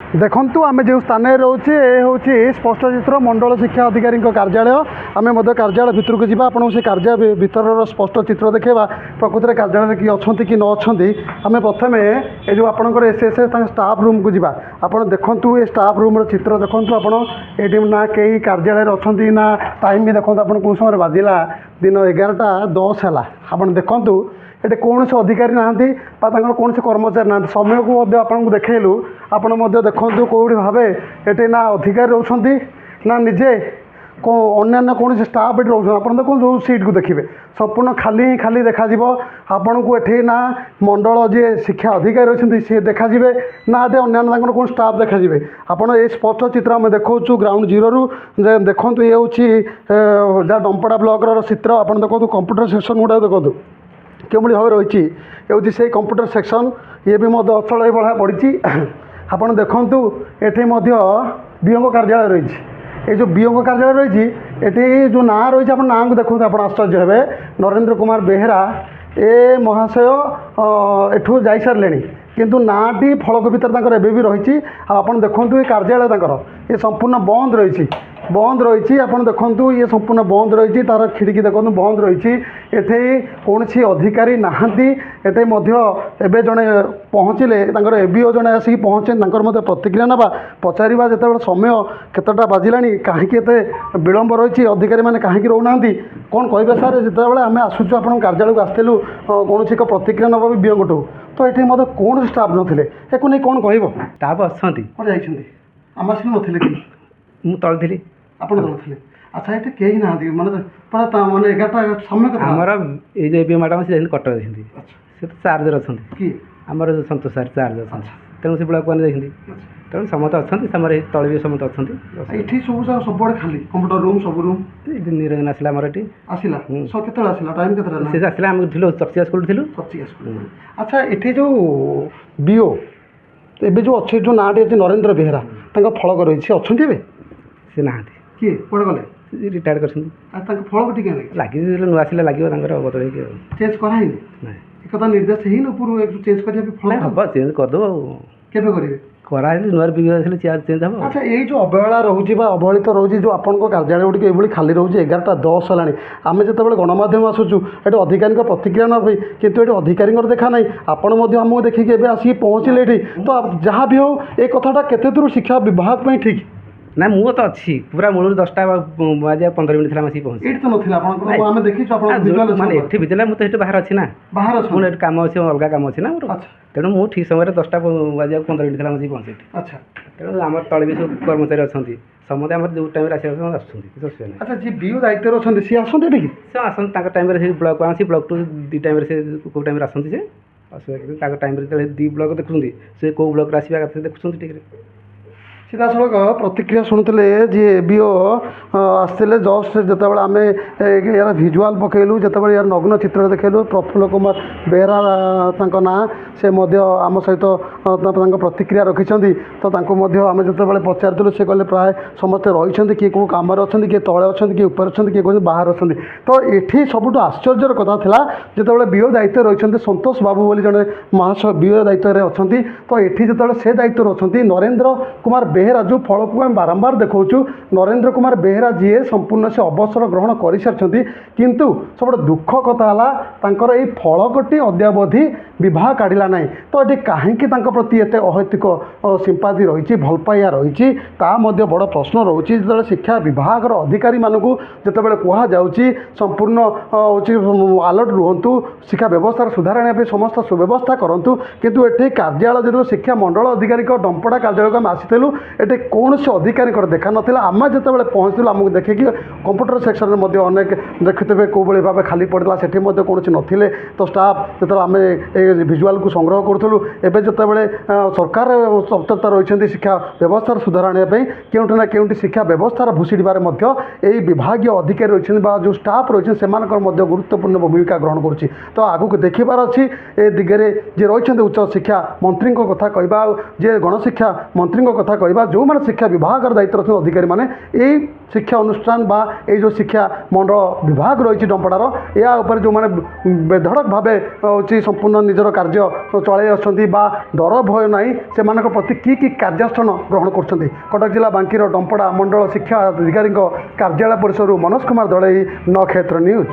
देखु आम जो स्थान रोचे ये हूँ स्पष्ट चित्र मंडल शिक्षा अधिकारी कार्यालय आम कार्यालय भितर को जावा आपको से कार्यालय भितर स्पष्ट चित्र देखा प्रकृत में कार्यालय किए अच्छा कि न अच्छा आम प्रथम ये जो आपंकर एसएसएस स्टाफ रूम को जावा आप देखु ये स्टाफ रूम चित्र देखु आप ना कई कार्यालय अच्छा ना टाइम भी देखो आप कौ समय बाजिला दिन 11:10 है आप देखु ये कौन से अधिकारी ना कौन से कर्मचारी ना समय को आपको देखलु आपड़ देखु कौटी भाव ये ना अधिकारी रोचे ना निजे अन्य कौन से स्टाफ ये रोच आप देखो जो सीट को देखिए संपूर्ण खाली ही खाली देखा आपन को ये ना मंडल जी शिक्षा अधिकारी अच्छे सी देखा ना ये अन्य कौन स्टाफ देखा आपड़ ये स्पष्ट चित्र आम देखा ग्राउंड जीरो रु देखो ये हूँ जहाँ डंपड़ा ब्लॉक चित्र आप देखो कंप्यूटर सेक्शन गुड़ा देखो क्यों भाव रही है से कंप्यूटर सेक्शन ये भी अचल भाया पड़ी आपड़ देखु ये बीओ कार्यालय रही ये जो बीओ कार्यालय रही ये जो ना रही आप ना को देखते आप आश्चर्य हे नरेंद्र कुमार बेहेरा ए महाशय एठू जा सारे किंतु नाटी फलक भितर एबे भी रही आप देखु ये कार्यालय ये संपूर्ण बंद रही आप देखु ये संपूर्ण बंद रही तार खिड़की देखो बंद रही ये कौन सी अधिकारी नहांती ये एवं जड़े पहुँचले एबीओ जड़े आसिक पहुँचे प्रतिक्रिया ना पचारा जो समय केतटा बाजिला कहीं विलंब रही अधिकारी मैंने कहीं रोना कौन कहे सार जो आम आसूँ आप कार्यालय को आसलु कौन एक प्रतिक्रिया ना बीओ गोटू तो ये कौन स्टाफ नथिले याकू नहीं कौन कह स्टाफ अच्छा जाइए आम आस नी कि मुझे थी आप थे अच्छा ये कहीं ना मानते मानते 11टा समय कथा आमर ये जो मैडम से कटक जाती से तो चार्जर अच्छा कि आमर सतोष सार चार्ज अच्छा तेणु से ब्लक मैंने जाती तेणु समस्त अच्छा सामने तले भी समस्त अच्छा ये सब खाली कंप्यूटर रूम सब रूम निरंजन आसला आमर ये आसला केत आसला टाइम के आसला आम थी चर्चिया स्कूल थी चर्चिया स्कूल अच्छा ये जो बीओ एवं जो अच्छे जो नाटी अच्छे नरेंद्र बेहेरा फलक रही अच्छा सी ना किए कौन गले रिटायर कर फलक टी लगे नुआ आसला लगे बदल चेंज कराई एक निर्देश ही ऊपर चेंज करें हम चेंज करदेव केवे करेंगे कराई नुआ बिग चेंज हम अच्छा ये जो अवहेला रोचे अवहेलित रोचे जो आपण कार्यालय गुड़िक ये खाली रोचे 11:10 है आम जो गणमाध्यम आसूँ ये अधिकारी प्रतिक्रिया ना भाई कितु ये अधिकारी देखा ना आपण आमको देखिए आसिक पहुँचले ये तो जहाँ भी हो ये कथाटा केते दूर शिक्षा विभाग ठीक ना मु तो अच्छी पूरा मूल 10टा बजे 15 मिनट थी आसिक पहुँच ये तो ना आम देखीचु मैंने ये भिजला मुझे बाहर अच्छी ना बाहर मुझे कम अच्छे अलग कम अच्छी ना मोर तेणु मुझे ठीक समय 10टा बजे 15 मिनट थी आसिक पहुँचे अच्छा तेणु आम तले भी सब कर्मचारी अच्छा समस्त आम जो टाइम आसुँच अच्छा जी बीओ दायित्व अच्छा सी आसते से आसते टाइम ब्लक आसी ब्लक टू दी टाइम से कौ टाइम आसती से असुविधा टाइम दी ब्लक देखुं से कौ ब्लक आसवा देखुं ठीक सीधा सड़क प्रतिक्रिया शुणुले जी बीओ आसते जस्ट जो आम यार भिजुआल पकेलु जो यार नग्न चित्र देखलु प्रफुल्ल कुमार बेहेरा ना से आम सहित प्रतिक्रिया रखिंट तो आम जो पचारूँ से कहले प्राय समस्ते रही किए कौ कम अच्छा किए तले अच्छा किए ऊपर अच्छा किए कौन बाहर अच्छा तो ये सबुठ आश्चर्यर कथा था जो बीओ दायित्व रही संतोष बाबू बोली जड़े महाशय बीओ दायित्व अच्छा तो ये जो से दायित्व अच्छा नरेंद्र कुमार बेहेरा जो फल को आम बारंबार देखा नरेंद्र कुमार बेहेरा जी संपूर्ण से अवसर ग्रहण कर सारी किंतु सब दुख कथा है फलकटी अद्यावधि विवाह काढ़ला ना तो ये कहीं प्रति एत अहैतिक सिंपाथी रही भल पाइया रही बड़ प्रश्न रोचे जो शिक्षा विभाग अधिकारी मानक जिते कहुच्छी संपूर्ण अलर्ट रुहतु शिक्षा व्यवस्था सुधार आने समस्त सुव्यवस्था करूँ किंतु ये कार्यालय जो शिक्षा मंडल अधिकारी डंपड़ा कार्यालय आम आसलु ये कौन से अधिकारी देखा ना आम जो पहुँचलु आमको देखिए कंप्यूटर सेक्शन में अनेक देखुए कौ भाव खाली पड़ा से कौन नथिले तो स्टाफ जो आम भिजुआल को संग्रह करूँ एवं जो सरकार तत्परता रही शिक्षा व्यवस्था सुधार आने क्योंटि ना क्योंटि शिक्षा व्यवस्था भूषिड़बार यही विभाग अधिकारी रही जो स्टाफ रही से गुरुत्वपूर्ण भूमिका ग्रहण करुच्ची तो आगक देखार अच्छी ए दिगरे जी रही उच्च शिक्षा मंत्री कथा कहवा जे गणशिक्षा मंत्री कथा कहवा କରିବା ଯେଉଁମାନେ ଶିକ୍ଷା ବିଭାଗର ଦାୟିତ୍ୱରେ ଅଛନ୍ତି ଅଧିକାରୀ ମାନେ ଏଇ ଶିକ୍ଷା ଅନୁଷ୍ଠାନ ବା ଏଇ ଯେଉଁ ଶିକ୍ଷା ମଣ୍ଡଳ ବିଭାଗ ରହିଛି ଡମ୍ପଡ଼ାର ଏହା ଉପରେ ଯେଉଁମାନେ ବେଧଡ଼କ ଭାବେ ହେଉଛି ସମ୍ପୂର୍ଣ୍ଣ ନିଜର କାର୍ଯ୍ୟ ଚଳାଇ ଆସୁଛନ୍ତି ବା ଡର ଭୟ ନାହିଁ ସେମାନଙ୍କ ପ୍ରତି କି କାର୍ଯ୍ୟାନୁଷ୍ଠାନ ଗ୍ରହଣ କରୁଛନ୍ତି। କଟକ ଜିଲ୍ଲା ବାଙ୍କିର ଡମ୍ପଡ଼ା ମଣ୍ଡଳ ଶିକ୍ଷା ଅଧିକାରୀଙ୍କ କାର୍ଯ୍ୟାଳୟ ପରିସରରୁ ମନୋଜ କୁମାର ଦଳେଇ ନକ୍ଷତ୍ର ନ୍ୟୁଜ୍।